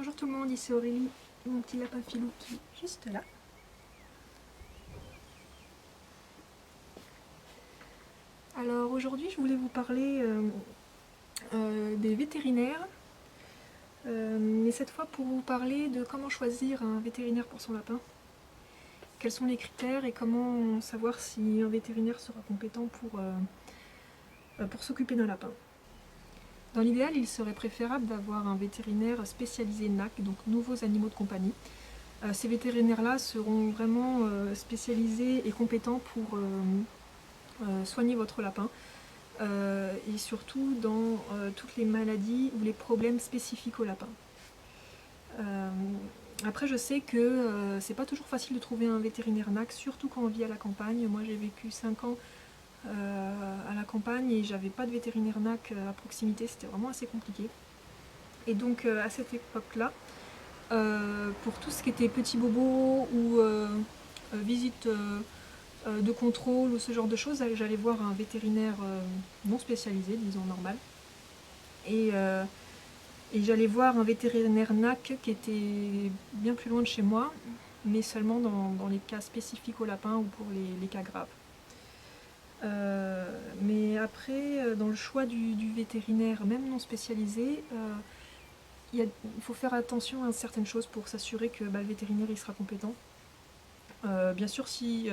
Bonjour tout le monde, ici Aurélie, mon petit lapin filou qui est juste là. Alors aujourd'hui je voulais vous parler des vétérinaires, mais cette fois pour vous parler de comment choisir un vétérinaire pour son lapin. Quels sont les critères et comment savoir si un vétérinaire sera compétent pour s'occuper d'un lapin. Dans l'idéal, il serait préférable d'avoir un vétérinaire spécialisé NAC, donc nouveaux animaux de compagnie. Ces vétérinaires-là seront vraiment spécialisés et compétents pour soigner votre lapin, et surtout dans toutes les maladies ou les problèmes spécifiques au lapin. Après, je sais que c'est pas toujours facile de trouver un vétérinaire NAC, surtout quand on vit à la campagne. Moi, j'ai vécu 5 ans à la campagne et j'avais pas de vétérinaire NAC à proximité, c'était vraiment assez compliqué. Et donc, à cette époque-là, pour tout ce qui était petit bobo ou visite de contrôle ou ce genre de choses, j'allais voir un vétérinaire non spécialisé, disons normal. Et j'allais voir un vétérinaire NAC qui était bien plus loin de chez moi, mais seulement dans les cas spécifiques au lapin ou pour les cas graves. Mais après, dans le choix du vétérinaire, même non spécialisé, il faut faire attention à certaines choses pour s'assurer que le vétérinaire il sera compétent. Bien sûr, si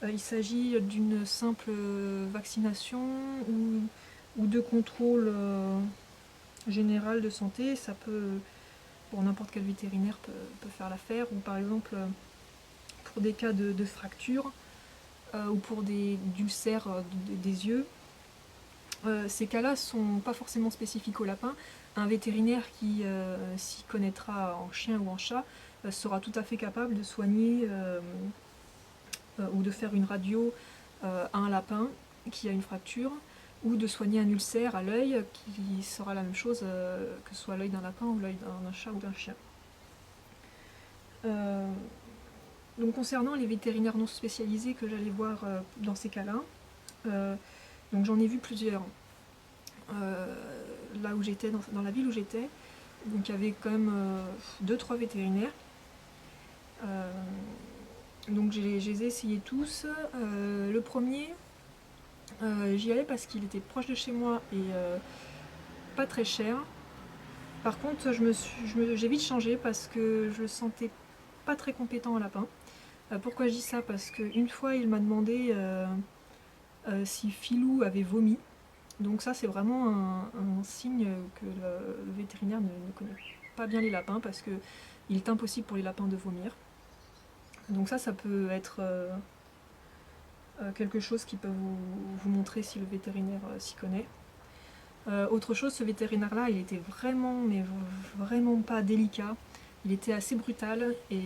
il s'agit d'une simple vaccination ou de contrôle général de santé, ça peut, pour n'importe quel vétérinaire peut faire l'affaire, ou par exemple pour des cas de fracture ou pour d'ulcères des yeux. Ces cas-là ne sont pas forcément spécifiques au lapin. Un vétérinaire qui s'y connaîtra en chien ou en chat sera tout à fait capable de soigner ou de faire une radio à un lapin qui a une fracture, ou de soigner un ulcère à l'œil qui sera la même chose que ce soit l'œil d'un lapin ou l'œil d'un chat ou d'un chien. Donc concernant les vétérinaires non spécialisés que j'allais voir dans ces cas-là, donc j'en ai vu plusieurs. Là où j'étais, dans la ville où j'étais, donc il y avait quand même 2-3 vétérinaires. Donc je les ai essayés tous. Le premier, j'y allais parce qu'il était proche de chez moi et pas très cher. Par contre, j'ai vite changé parce que je le sentais pas très compétent en lapin. Pourquoi je dis ça? Parce qu'une fois, il m'a demandé si Filou avait vomi. Donc ça, c'est vraiment un signe que le vétérinaire ne connaît pas bien les lapins, parce qu'il est impossible pour les lapins de vomir. Donc ça peut être quelque chose qui peut vous montrer si le vétérinaire s'y connaît. Autre chose, ce vétérinaire-là, il était vraiment, mais vraiment pas délicat. Il était assez brutal et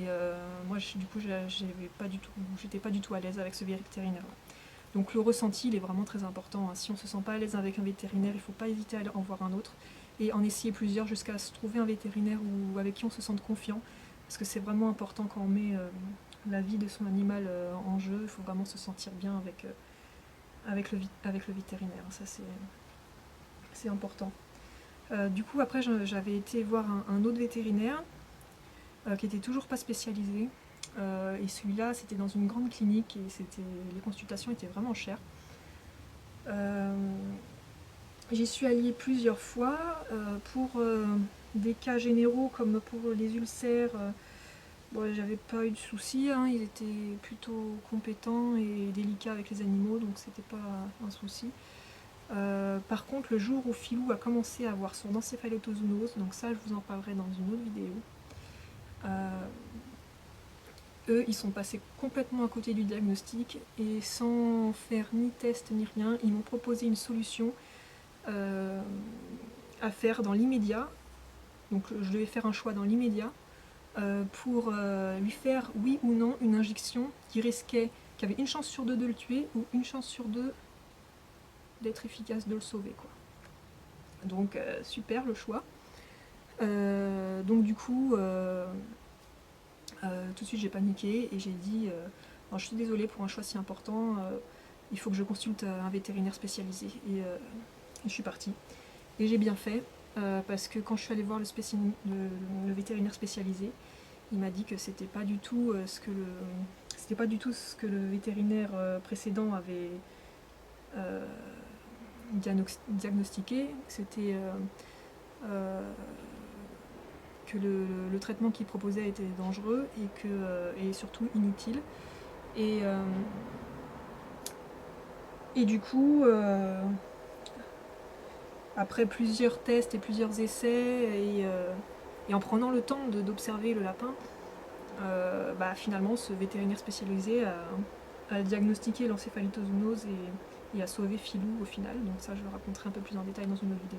moi, du coup, j'étais pas du tout à l'aise avec ce vétérinaire-là. Donc le ressenti, il est vraiment très important. Si on ne se sent pas à l'aise avec un vétérinaire, il ne faut pas hésiter à en voir un autre et en essayer plusieurs jusqu'à se trouver un vétérinaire avec qui on se sente confiant. Parce que c'est vraiment important quand on met la vie de son animal en jeu, il faut vraiment se sentir bien avec le vétérinaire. Ça, c'est important. Du coup, après, j'avais été voir un autre vétérinaire qui était toujours pas spécialisé. Et celui-là, c'était dans une grande clinique et les consultations étaient vraiment chères. J'y suis allée plusieurs fois pour des cas généraux comme pour les ulcères. Bon, j'avais pas eu de soucis, hein, ils étaient plutôt compétents et délicats avec les animaux, donc c'était pas un souci. Par contre, le jour où Filou a commencé à avoir son encéphalitozoonose, donc ça je vous en parlerai dans une autre vidéo, eux ils sont passés complètement à côté du diagnostic et sans faire ni test ni rien, ils m'ont proposé une solution à faire dans l'immédiat. Donc je devais faire un choix dans l'immédiat pour lui faire oui ou non une injection qui avait une chance sur deux de le tuer ou une chance sur deux d'être efficace, de le sauver, quoi. Donc super le choix. Donc du coup, tout de suite j'ai paniqué et j'ai dit je suis désolée pour un choix si important, il faut que je consulte un vétérinaire spécialisé. Et je suis partie. Et j'ai bien fait. parce que quand je suis allée voir le vétérinaire spécialisé, il m'a dit que c'était pas du tout c'était pas du tout ce que le vétérinaire précédent avait diagnostiqué. C'était que le traitement qu'il proposait était dangereux et surtout inutile. Et du coup, après plusieurs tests et plusieurs essais, et en prenant le temps d'observer le lapin, finalement ce vétérinaire spécialisé a diagnostiqué l'encéphalitozoonose et a sauvé Filou au final. Donc ça, je le raconterai un peu plus en détail dans une autre vidéo.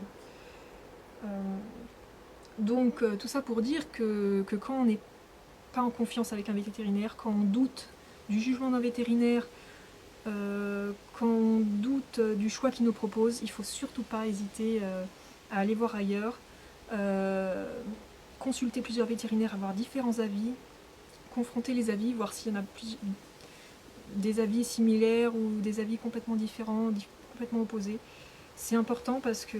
Donc tout ça pour dire que quand on n'est pas en confiance avec un vétérinaire, quand on doute du jugement d'un vétérinaire, quand on doute du choix qu'il nous propose, il ne faut surtout pas hésiter à aller voir ailleurs, consulter plusieurs vétérinaires, avoir différents avis, confronter les avis, voir s'il y en a des avis similaires ou des avis complètement différents, complètement opposés. C'est important parce que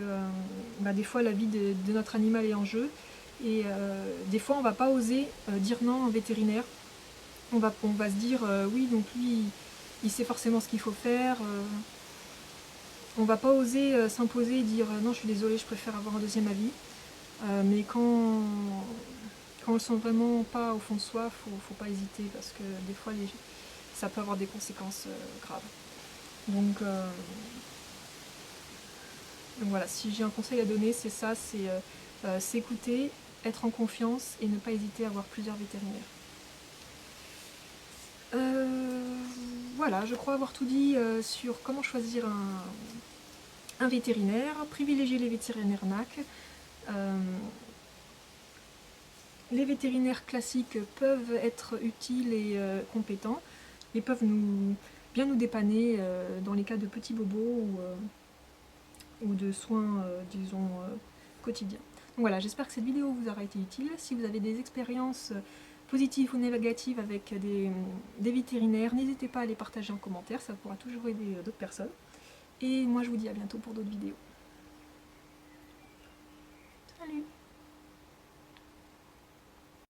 des fois la vie de notre animal est en jeu et des fois on ne va pas oser dire non à un vétérinaire. On va se dire oui, donc lui il sait forcément ce qu'il faut faire. On va pas oser s'imposer et dire non, je suis désolée, je préfère avoir un deuxième avis. Mais quand on le sent vraiment pas au fond de soi, faut pas hésiter parce que des fois ça peut avoir des conséquences graves. Donc voilà, si j'ai un conseil à donner, c'est ça, c'est s'écouter, être en confiance et ne pas hésiter à avoir plusieurs vétérinaires. Voilà, je crois avoir tout dit sur comment choisir un vétérinaire, privilégier les vétérinaires NAC. Les vétérinaires classiques peuvent être utiles et compétents et peuvent bien nous dépanner dans les cas de petits bobos ou de soins, disons, quotidiens. Donc voilà, j'espère que cette vidéo vous aura été utile. Si vous avez des expériences positives ou négatives avec des vétérinaires, n'hésitez pas à les partager en commentaire, ça pourra toujours aider d'autres personnes. Et moi je vous dis à bientôt pour d'autres vidéos. Salut!